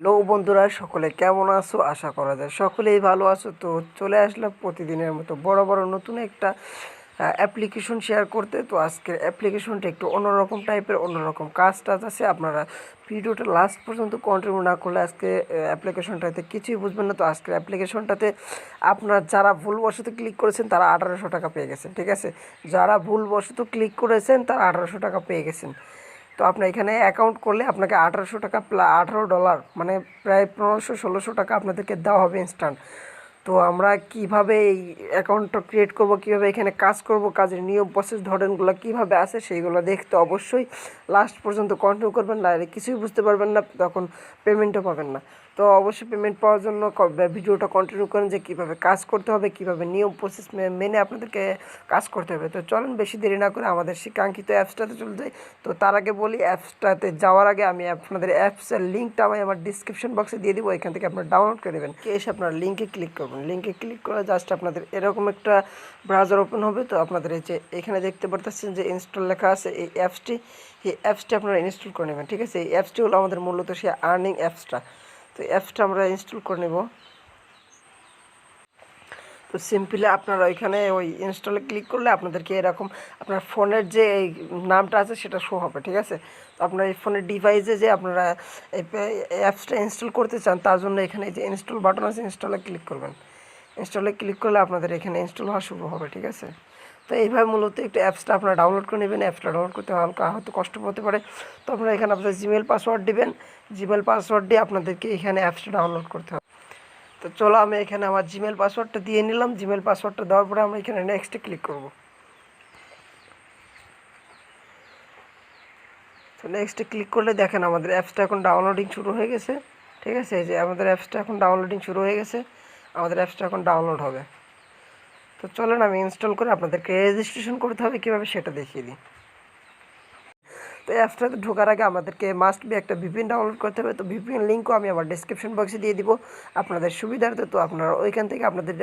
Hello বন্ধুরা, সকলে কেমন আছো? আশা করা যায় সকলেই ভালো আছো। তো চলে আসলাম প্রতিদিনের মতো বড় বড় নতুন একটা অ্যাপ্লিকেশন শেয়ার করতে। তো আজকের অ্যাপ্লিকেশনটা একটু অন্যরকম টাইপের, অন্যরকম কাজ টাজ আছে। আপনারা ভিডিওটা লাস্ট পর্যন্ত কন্টিনিউ না করলে আজকে অ্যাপ্লিকেশনটাতে কিছুই বুঝবেন না। তো আজকের অ্যাপ্লিকেশনটাতে আপনারা যারা ভুলবশত ক্লিক করেছেন তারা 1800 টাকা পেয়ে গেছেন, ঠিক আছে? যারা ভুলবশত ক্লিক করেছেন তারা 1800 টাকা পেয়ে গেছেন। তো আপনার এখানে অ্যাকাউন্ট করলে আপনাকে 1800 টাকা $18 মানে প্রায় 1500-1600 টাকা আপনাদেরকে দেওয়া হবে ইনস্ট্যান্ট। তো আমরা কিভাবে এই অ্যাকাউন্টটা ক্রিয়েট করব, কিভাবে এখানে কাজ করব, কাজের নিয়ম প্রসেস ধরনগুলো কিভাবে আছে সেইগুলো দেখতে অবশ্যই লাস্ট পর্যন্ত কন্টিনিউ করবেন, নাহলে কিছুই বুঝতে পারবেন না, তখন পেমেন্টও পাবেন না। তো অবশ্যই পেমেন্ট পাওয়ার জন্য ভিডিওটা কন্টিনিউ করেন যে কীভাবে কাজ করতে হবে, কীভাবে নিয়ম প্রসেস মেনে আপনাদেরকে কাজ করতে হবে। তো চলেন বেশি দেরি না করে আমাদের শিক্ষাঙ্কিত অ্যাপসটাতে চলে যাই। তো তার আগে বলি, অ্যাপসটাতে যাওয়ার আগে আমি আপনাদের অ্যাপসের লিঙ্কটা আমি আমার ডিসক্রিপশন বক্সে দিয়ে দিব, এখান থেকে আপনারা ডাউনলোড করে নেবেন। এসে আপনারা লিঙ্কে ক্লিক করবেন। লিঙ্কে ক্লিক করে জাস্ট আপনাদের এরকম একটা ব্রাউজার ওপেন হবে। তো আপনাদের এই যে এখানে দেখতে পারতেছেন যে ইনস্টল লেখা আছে, এই অ্যাপসটি আপনারা ইনস্টল করে নেবেন, ঠিক আছে? এই অ্যাপসটি হলো আমাদের মূলত সেই আর্নিং অ্যাপসটা। তো অ্যাপসটা আমরা ইনস্টল করে নেব। তো সিম্পলি আপনারা ওইখানে ওই ইনস্টলে ক্লিক করলে আপনাদেরকে এরকম আপনার ফোনের যে এই নামটা আছে সেটা শো হবে, ঠিক আছে? তো আপনার এই ফোনের ডিভাইসে যে আপনারা এই অ্যাপসটা ইনস্টল করতে চান তার জন্য এখানে যে ইনস্টল বাটন আছে, ইনস্টলে ক্লিক করবেন। ইনস্টলে ক্লিক করলে আপনাদের এখানে ইনস্টল হওয়া শুরু হবে, ঠিক আছে? তো এইভাবে মূলত একটু অ্যাপসটা আপনারা ডাউনলোড করে নেবেন। অ্যাপসটা ডাউনলোড করতে হালকা হয়তো কষ্ট হতে পারে। তো আপনারা এখানে আপনাদের জিমেল পাসওয়ার্ড দিবেন। জিমেল পাসওয়ার্ড দিয়ে আপনাদেরকে এখানে অ্যাপসটা ডাউনলোড করতে হবে। তো চলো আমি এখানে আমার জিমেল পাসওয়ার্ডটা দিয়ে নিলাম। জিমেল পাসওয়ার্ডটা দেওয়ার পরে আমরা এখানে নেক্সটে ক্লিক করব। তো নেক্সটে ক্লিক করলে দেখেন আমাদের অ্যাপসটা এখন ডাউনলোডিং শুরু হয়ে গেছে, ঠিক আছে? এই যে আমাদের অ্যাপসটা এখন ডাউনলোডিং শুরু হয়ে গেছে। আমাদের অ্যাপসটা এখন ডাউনলোড হবে। তো চলেন আমি ইনস্টল করে আপনাদেরকে রেজিস্ট্রেশন করতে হবে কীভাবে সেটা দেখিয়ে দিই। তো অ্যাপসটাতে ঢোকার আগে আমাদেরকে মাস্ট বি একটা ভিপিএন ডাউনলোড করতে হবে। তো ভিপিএন লিঙ্কও আমি আমার ডিসক্রিপশন বক্সে দিয়ে দিব আপনাদের সুবিধার্থে। তো আপনারা ওইখান থেকে আপনাদের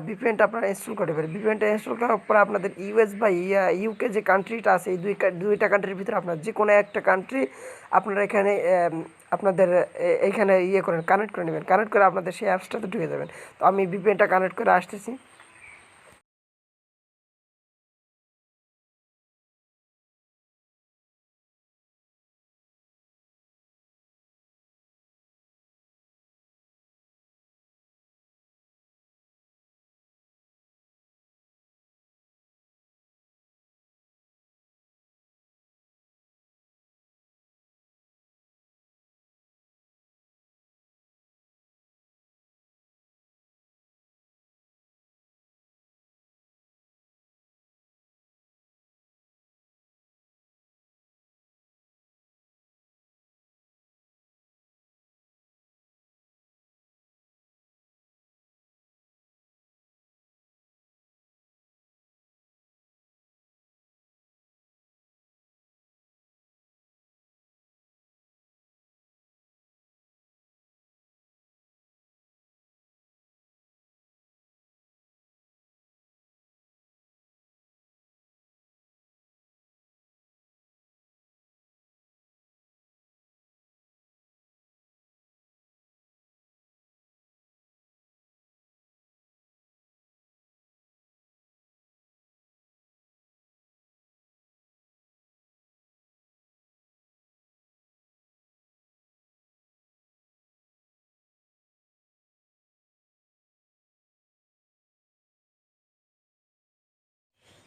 ভিপিএনটা আপনারা ইনস্টল করতে পারেন। ভিপিএনটা ইনস্টল করার পরে আপনাদের ইউএস বা ইউকে যে কান্ট্রিটা আছে, এই দুইটা কান্ট্রির ভিতরে আপনার যে কোনো একটা কান্ট্রি আপনারা এখানে আপনাদের এইখানে করেন, কানেক্ট করে নেবেন। কানেক্ট করে আপনাদের সেই অ্যাপসটাতে ঢুকে যাবেন। তো আমি ভিপিএনটা কানেক্ট করে আসতেছি।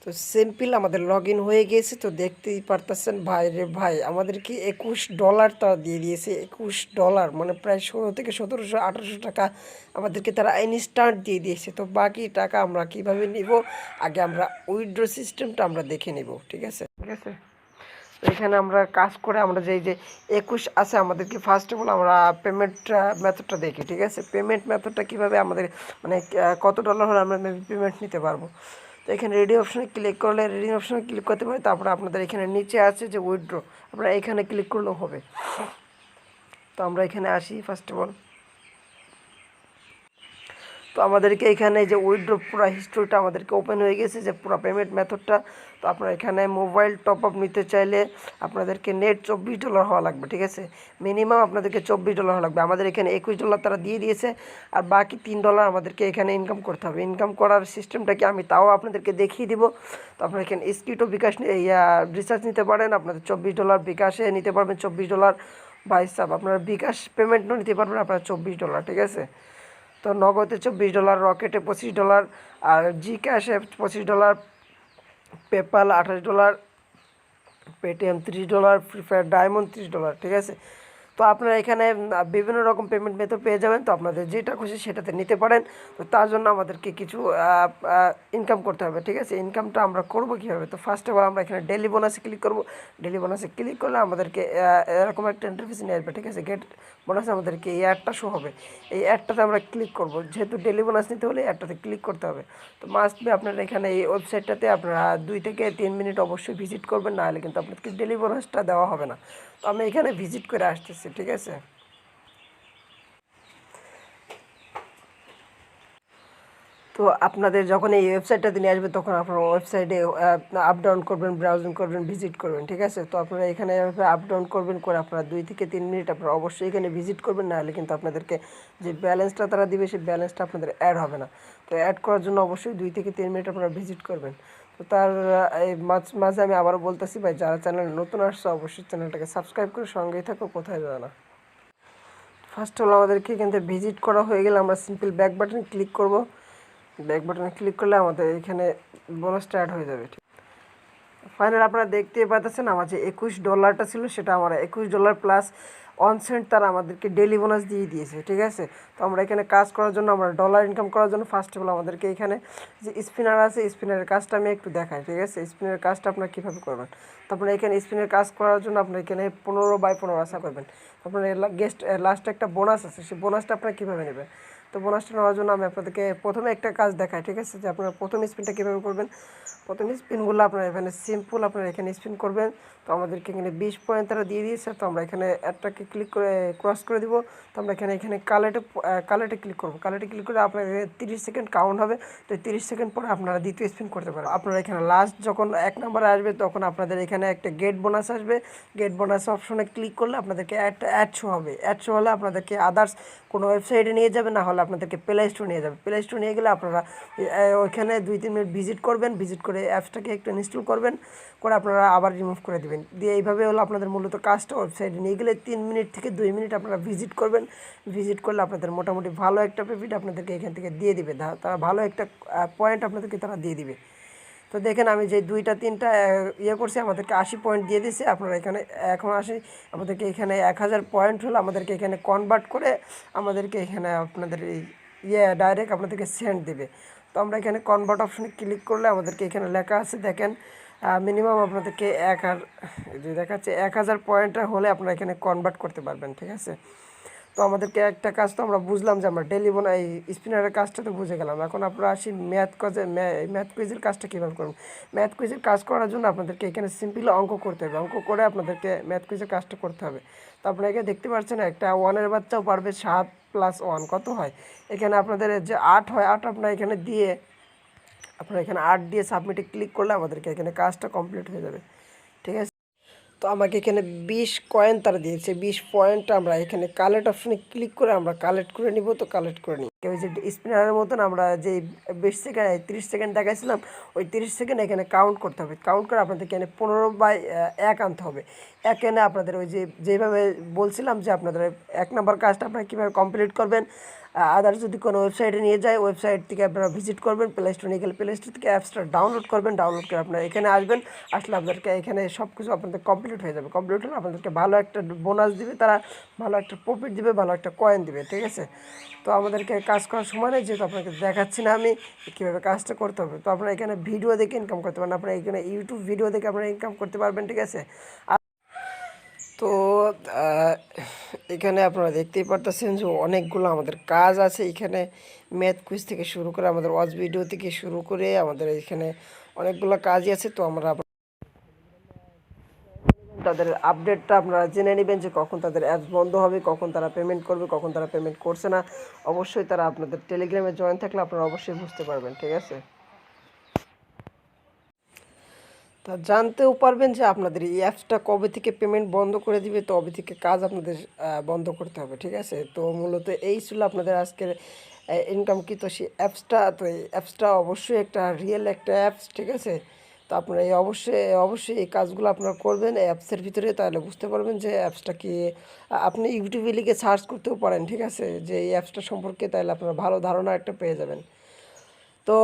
তো সিম্পল আমাদের লগ ইন হয়ে গিয়েছে। তো দেখতেই পারতেছেন ভাই রে ভাই, আমাদেরকে $21 তারা দিয়ে দিয়েছে। $21 মানে প্রায় 16 থেকে 1700-1800 টাকা আমাদেরকে তারা ইনস্ট্যান্ট দিয়ে দিয়েছে। তো বাকি টাকা আমরা কিভাবে নিব, আগে আমরা উইথড্র সিস্টেমটা আমরা দেখে নিব, ঠিক আছে? ঠিক আছে, তো এখানে আমরা কাজ করে আমরা যে 21 আছে, আমাদেরকে ফার্স্ট অফ অল আমরা পেমেন্ট মেথডটা দেখি, ঠিক আছে? পেমেন্ট মেথডটা কীভাবে আমাদের মানে কত ডলার হলে আমরা পেমেন্ট নিতে পারবো। তো এখানে রেডি অপশনে ক্লিক করলে রেডি অপশনে ক্লিক করতে পারি। তারপরে আপনাদের এখানে নিচে আছে যে উইথড্র, আমরা এখানে ক্লিক করলেও হবে। তো আমরা এখানে আসি ফার্স্ট অফ অল। তো তো আমাদেরকে এখানে যে উইথড্র পুরো হিস্ট্রিটা আমাদেরকে ওপেন হয়ে গেছে, যে পুরো পেমেন্ট মেথডটা। তো আপনারা এখানে মোবাইল টপ আপ নিতে চাইলে আপনাদেরকে নেট $24 হওয়া লাগবে, ঠিক আছে। মিনিমাম আপনাদেরকে $24 হওয়া লাগবে। আমাদের এখানে $21 তারা দিয়ে দিয়েছে, আর বাকি $3 আমাদেরকে এখানে ইনকাম করতে হবে। ইনকাম করার সিস্টেমটা কি আমি তাও আপনাদেরকে দেখিয়ে দিব। তো আপনারা এখানে স্কিটো বিকাশ রিচার্জ নিতে পারেন, আপনাদের $24 বিকাশে নিতে পারবেন $24 বাই সাব। আপনারা বিকাশ পেমেন্টও নিতে পারবেন আপনারা $24, ঠিক আছে। তো নগদে $24, রকেটে $25, আর জি ক্যাশে $25, PayPal $28, Paytm $30, free fire diamond $30, ঠিক আছে। তো আপনারা এখানে বিভিন্ন রকম পেমেন্ট মেথড পেয়ে যাবেন। তো আপনাদের যেটা খুশি সেটাতে নিতে পারেন। তো তার জন্য আমাদেরকে কিছু ইনকাম করতে হবে, ঠিক আছে। ইনকামটা আমরা করব কীভাবে? তো ফার্স্ট অফ অল আমরা এখানে ডেলি বোনাসে ক্লিক করব। ডেলি বোনাসে ক্লিক করলে আমাদেরকে এরকম একটা ইন্টারফেস নিয়ে আসবে, ঠিক আছে। গেট বোনাসে আমাদেরকে এই অ্যাডটা শো হবে। এই অ্যাডটাতে আমরা ক্লিক করব, যেহেতু ডেলি বোনাস নিতে হলে অ্যাডটাতে ক্লিক করতে হবে। তো মাস্ট বি আপনারা এখানে এই ওয়েবসাইটটাতে আপনারা 2 থেকে 3 মিনিট অবশ্যই ভিজিট করবেন, না হলে কিন্তু আপনাদেরকে ডেলি বোনাসটা দেওয়া হবে না। তো আমি এখানে ভিজিট করে আসতেছি, ঠিক আছে। তো আপনাদের যখন এই ওয়েবসাইটটাতে নিয়ে আসবে তখন আপনারা ওয়েবসাইটে আপ ডাউন করবেন, ব্রাউজিং করবেন, ভিজিট করবেন, ঠিক আছে। তো আপনারা এখানে আপ ডাউন করবেন, করে আপনারা 2 থেকে 3 মিনিট আপনারা অবশ্যই এখানে ভিজিট করবেন, না হলে কিন্তু আপনাদেরকে যে ব্যালেন্সটা তারা দিবে সেই ব্যালেন্সটা আপনাদের অ্যাড হবে না। তো অ্যাড করার জন্য অবশ্যই 2 থেকে 3 মিনিট আপনারা ভিজিট করবেন। তো তার এই মাঝে আমি আবারও বলতেছি ভাই, যারা চ্যানেলে নতুন আসছে অবশ্যই চ্যানেলটাকে সাবস্ক্রাইব করে সঙ্গেই থাকো, কোথায় যাবে না। ফার্স্ট হলো আমাদেরকে এখান থেকে ভিজিট করা হয়ে গেলে আমরা সিম্পল ব্যাক বাটন ক্লিক করব। ব্যাক বাটনে ক্লিক করলে আমাদের এখানে বোনাসটা অ্যাড হয়ে যাবে। ফাইনাল আপনারা দেখতেই পাচ্ছেন আমার যে $21টা ছিল সেটা আমার $21 প্লাস 1 সেন্ট তারা আমাদেরকে ডেলি বোনাস দিয়ে দিয়েছে, ঠিক আছে। তো আমরা এখানে কাজ করার জন্য, আমরা ডলার ইনকাম করার জন্য ফার্স্ট অফ অল আমাদেরকে এখানে যে স্পিনার আছে, স্পিনারের কাজটা আমি একটু দেখাই, ঠিক আছে। স্পিনারের কাজটা আপনারা কীভাবে করবেন? তো আপনারা এখানে স্পিনের কাজ করার জন্য আপনারা এখানে 15/15 আশা করবেন। আপনার লাস্টে একটা বোনাস আছে, সেই বোনাসটা আপনারা কীভাবে নেবেন? তো বোনাসটা নেওয়ার জন্য আমি আপনাদেরকে প্রথমে একটা কাজ দেখাই, ঠিক আছে, যে আপনারা প্রথম স্পিনটা কীভাবে করবেন। প্রথম স্পিনগুলো আপনারা এখানে সিম্পল আপনারা এখানে স্পিন করবেন। তো আমাদেরকে এখানে 20 পয়েন্ট তারা দিয়ে দিয়েছে। তো আমরা এখানে অ্যাডটাকে ক্লিক করে ক্রস করে দিব। তো আমরা এখানে কালেটে ক্লিক করবো। কালেটে ক্লিক করে আপনার 30 সেকেন্ড কাউন্ট হবে। তো 30 সেকেন্ড পরে আপনারা দ্বিতীয় স্পিন করতে পারেন। আপনারা এখানে লাস্ট যখন 1 নম্বরে আসবে তখন আপনাদের এখানে একটা গেট বোনাস আসবে। গেট বোনাস অপশনে ক্লিক করলে আপনাদেরকে অ্যাড শো হবে। অ্যাড শো হলে আপনাদেরকে আদার্স কোনো ওয়েবসাইটে নিয়ে যাবে, না হলে আপনাদেরকে প্লে স্টোর নিয়ে যাবে। প্লে স্টোর নিয়ে গেলে আপনারা ওইখানে 2-3 মিনিট ভিজিট করবেন। ভিজিট করে অ্যাপসটাকে একটু ইনস্টল করবেন, করে আপনারা আবার রিমুভ করে দেবেন। দিয়ে এইভাবে হলো আপনাদের মূলত কাজটা। ওয়েবসাইটে নিয়ে গেলে 3 মিনিট থেকে 2 মিনিট আপনারা ভিজিট করবেন। ভিজিট করলে আপনাদের মোটামুটি ভালো একটা প্রফিট আপনাদেরকে এখান থেকে দিয়ে দিবে। তারা ভালো একটা পয়েন্ট আপনাদেরকে তারা দিয়ে দিবে। তো দেখেন আমি যে 2-3টা করছি, আমাদেরকে 80 পয়েন্ট দিয়ে দিয়েছে। আপনারা এখানে এখন আসি, আমাদেরকে এখানে 1000 পয়েন্ট হলো আমাদেরকে এখানে কনভার্ট করে আমাদেরকে এখানে আপনাদের ডাইরেক্ট আপনাদেরকে সেন্ড দেবে। তো আমরা এখানে কনভার্ট অপশনে ক্লিক করলে আমাদেরকে এখানে লেখা আছে, দেখেন মিনিমাম আপনাদেরকে যে দেখাচ্ছে 1000 পয়েন্ট হলে আপনারা এখানে কনভার্ট করতে পারবেন, ঠিক আছে। তো আমাদেরকে একটা কাজ তো আমরা বুঝলাম যে আমরা ডেলি এই স্পিনারের কাজটা তো বুঝে গেলাম। এখন আপনারা আসি ম্যাথ কুইজের কাজটা কীভাবে করবেন। ম্যাথ কুইজের কাজ করার জন্য আপনাদেরকে এখানে সিম্পলি অঙ্ক করতে হবে। অঙ্ক করে আপনাদেরকে ম্যাথ কুইজের কাজটা করতে হবে। তো আপনাকে দেখতে পাচ্ছেন একটা 1-এর বাচ্চাও পারবে 7 + 1 কত হয়। এখানে আপনাদের যে 8 হয়, 8 আপনারা এখানে দিয়ে আপনারা এখানে 8 দিয়ে সাবমিটে ক্লিক করলে আমাদেরকে এখানে কাজটা কমপ্লিট হয়ে যাবে, ঠিক আছে। তো আমাকে এখানে 20 কয়েন তারা দিয়েছে। 20 পয়েন্ট আমরা এখানে কালেক্ট অপশনে ক্লিক করে আমরা কালেক্ট করে নিব। তো কালেক্ট করে নিই। ওই যে স্পিনারের মতন আমরা যে 20 সেকেন্ড 30 সেকেন্ড দেখাইছিলাম, ওই 30 সেকেন্ড এখানে কাউন্ট করতে হবে। কাউন্ট করে আপনাদের এখানে 15/1 আনতে হবে। এখানে আপনাদের ওই যেভাবে বলছিলাম যে আপনাদের 1 নম্বর কাজটা আপনারা কীভাবে কমপ্লিট করবেন। আদার্স যদি কোনো ওয়েবসাইটে নিয়ে যায়, ওয়েবসাইট থেকে আপনারা ভিজিট করবেন। প্লে স্টোর নিয়ে গেলে প্লে স্টোর থেকে অ্যাপসটা ডাউনলোড করবেন। ডাউনলোড করে আপনারা এখানে আসবেন। আসলে আপনাদেরকে এখানে সব কিছু আপনাদের কমপ্লিট হয়ে যাবে। কমপ্লিট হলে আপনাদেরকে ভালো একটা বোনাস দিবে, তারা ভালো একটা প্রফিট দিবে, ভালো একটা কয়েন দিবে, ঠিক আছে। তো আমাদেরকে কাজ করার সময় নেই, যেহেতু আপনাকে দেখাচ্ছি না আমি কীভাবে কাজটা করতে হবে। তো আপনারা এখানে ভিডিও দেখে ইনকাম করতে পারেন। আপনারা এখানে ইউটিউব ভিডিও দেখে আপনারা ইনকাম করতে পারবেন, ঠিক আছে। তো এখানে আপনারা দেখতেই পারতেছেন যে অনেকগুলো আমাদের কাজ আছে এখানে। ম্যাথ কুইজ থেকে শুরু করে আমাদের ওয়াচ ভিডিও থেকে শুরু করে আমাদের এখানে অনেকগুলো কাজই আছে। তো আমরা তাদের আপডেটটা আপনারা জেনে নেবেন যে কখন তাদের অ্যাপস বন্ধ হবে, কখন তারা পেমেন্ট করবে, কখন তারা পেমেন্ট করছে না। অবশ্যই তারা আপনাদের টেলিগ্রামে জয়েন থাকলে আপনারা অবশ্যই বুঝতে পারবেন, ঠিক আছে? তা জানতেও পারবেন যে আপনাদের এই অ্যাপসটা কবে থেকে পেমেন্ট বন্ধ করে দিবে, তবে থেকে কাজ আপনাদের বন্ধ করতে হবে, ঠিক আছে? তো মূলত এই ছিল আপনাদের আজকের ইনকামকৃত সেই অ্যাপসটা। তো এই অ্যাপসটা অবশ্যই একটা রিয়েল একটা অ্যাপস, ঠিক আছে? তো আপনারা এই অবশ্যই এই কাজগুলো আপনারা করবেন এই অ্যাপসের ভিতরে, তাহলে বুঝতে পারবেন যে অ্যাপসটা কি। আপনি ইউটিউবে লিখে সার্চ করতেও পারেন, ঠিক আছে, যে এই অ্যাপসটা সম্পর্কে, তাহলে আপনারা ভালো ধারণা একটা পেয়ে যাবেন। তো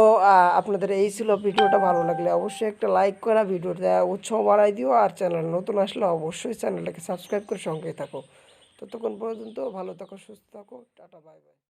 আপনাদের এই ছিল, ভিডিওটা ভালো লাগলে অবশ্যই একটা লাইক করা, ভিডিওটা উৎসাহ বাড়াই দিও, আর চ্যানেল নতুন আসলে অবশ্যই চ্যানেলটাকে সাবস্ক্রাইব করে সঙ্গেই থাকো। ততক্ষণ পর্যন্ত ভালো থাকো, সুস্থ থাকো, টাটা, বাই বাই।